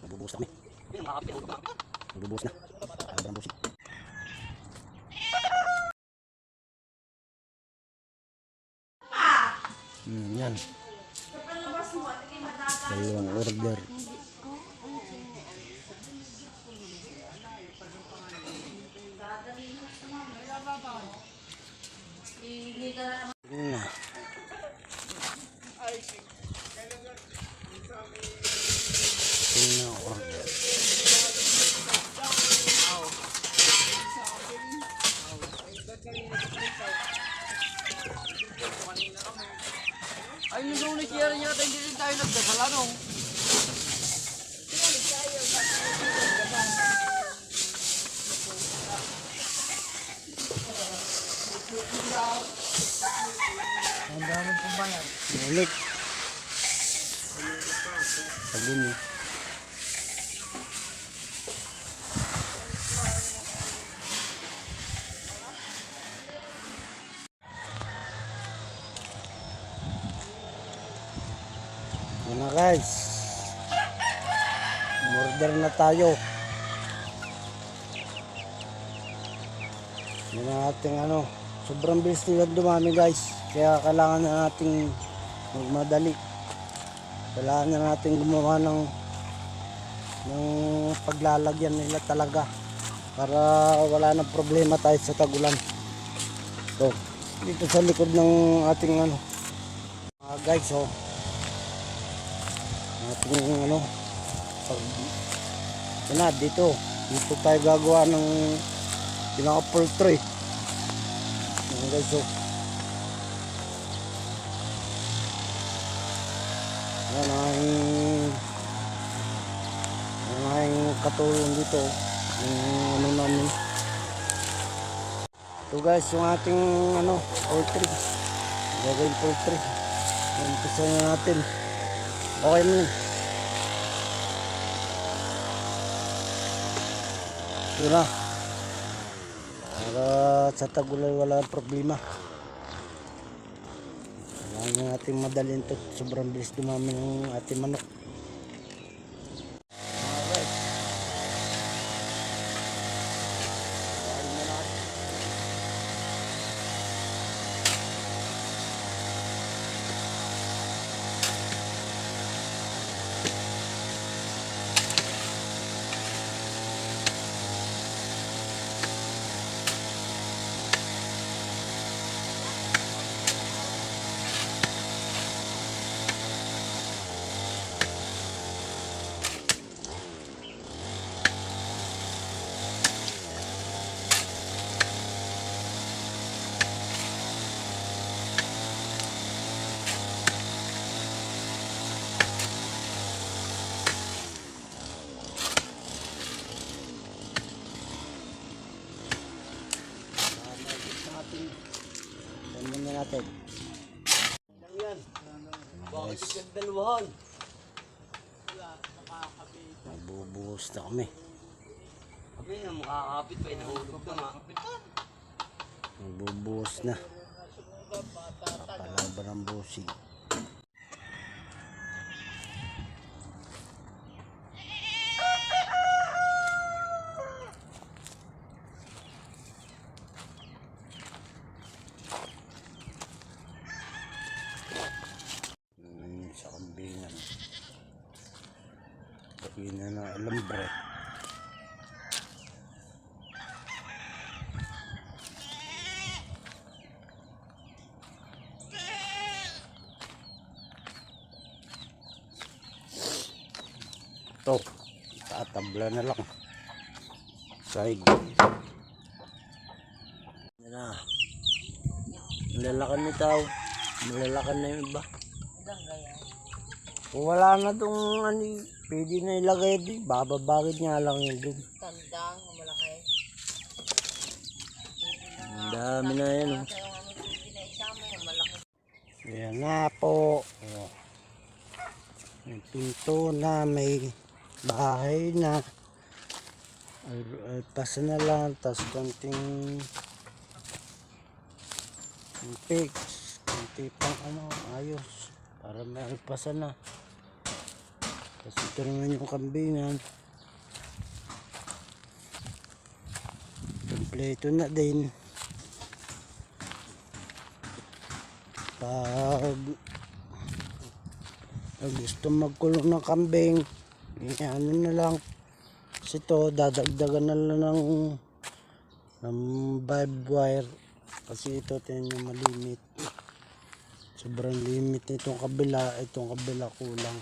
Magbubuhos kami. Magbubuhos na. Sobrang busi. Yan. Dalawang order. Na. Order. Ay, yung lunes year yata hindi rin tayo nagdasal, ano? Ang dami pong bayan. Ulit. Sabi niyo. Yan na guys. Order na tayo. Yan ang ating ano. Sobrang bilis nila dumami guys. Kaya kailangan na nating magmadali. Kailangan na natin gumawa ng paglalagyan nila talaga. Para wala nang problema tayo sa tagulan. So, dito sa likod ng ating ano. Guys, oh. Ating ano. Dito tayo gagawa ng pinaka-poultry. Ayan guys, so yan ang katulong dito yung ano namin. Ito guys yung ating ano poultry, gagawin poultry. Umpisa na natin. Okay mo yun. Ito na. Para sa tagulan wala problema. Kailangan natin madalhin ito. Sobrang bilis dumami ng ating manok. Tingnan natin. Yan. Bakit yung dalawahan? Magbubuhos na kami. Kami na makakapit pa. Nahulog na nga. Magbubuhos na. Papalaban ng busi. Sa kambingan. Pagin na ng alambre. Ito, tatabla na lang. Side. Yan na. Malalakan nito. Malalakan na yung iba. Kung wala na itong ano, pwede na ilagay din. Bababakit nga lang yun dun. Tandang, malaki. Ang dami na yan. Oh. Malaki. Ayan na po. Oh. May pinto na, may bahay na. Pasa na lang. Tapos konting fix. Konti pang ano, ayos. Para may pasa na. Tapos ito naman yung kambingan. Kompleto na din. Pag gusto magkulong ng kambing, ano na lang. Kasi ito, dadagdagan na lang ng vibe wire. Kasi ito, tingnan nyo, malimit. Sobrang limit nitong kabila. Itong kabila kulang.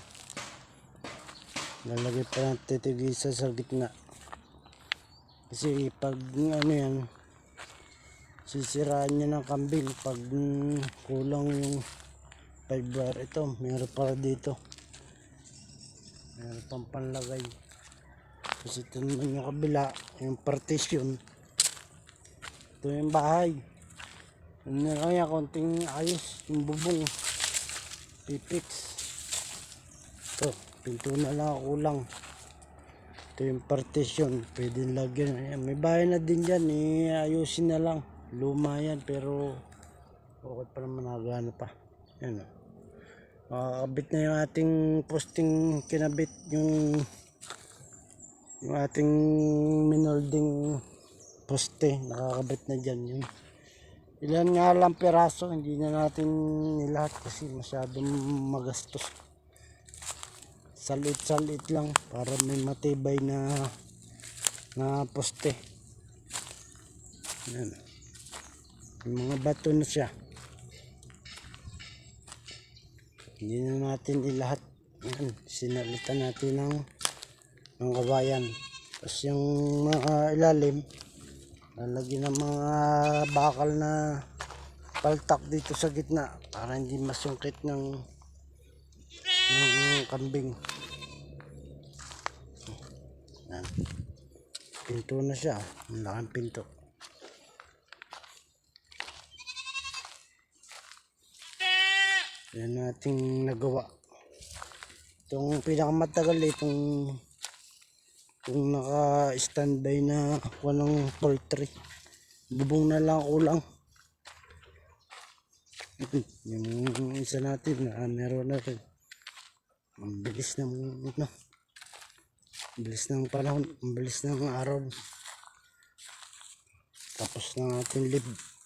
Nalagay pa ng titigisa sa gitna. Kasi pag ano yan, sisiraan niya ng kambing pag kulang yung fiber. Ito, meron para dito. Meron pang panlagay. Kasi ito naman yung kabila, yung partition. Ito yung bahay. Ano na lang yan, konting ayos, yung bubong. Pipix. Ito, pinto na lang kulang. Ito yung partition, pwede lagyan. Ayan, may bahay na din dyan, ayusin na lang. Luma yan, pero okay pa naman, nagana pa. Ayan o. Makakabit na yung ating posting kinabit, yung ating minolding poste, nakakabit na dyan yun. Ilan nga lang peraso, hindi na natin nilahat kasi masyadong magastos. Salit lang para may matibay na poste. Yan. Yung mga bato na siya. Hindi na natin ilahat. Yan. Sinalitan natin ng kawayan. Tapos yung mga ilalim, lalagyan ng mga bakal na paltak dito sa gitna para hindi masungkit ng kambing. Yan. Pinto na siya. Ang laking pinto. Yan nating nagawa. Itong pinakamatagal itong naka-standby na walang poultry. Bubong na lang kulang. Yung isa natin meron na rin. Ang bilis ng panahon, ang bilis ng araw. Tapos na natin live.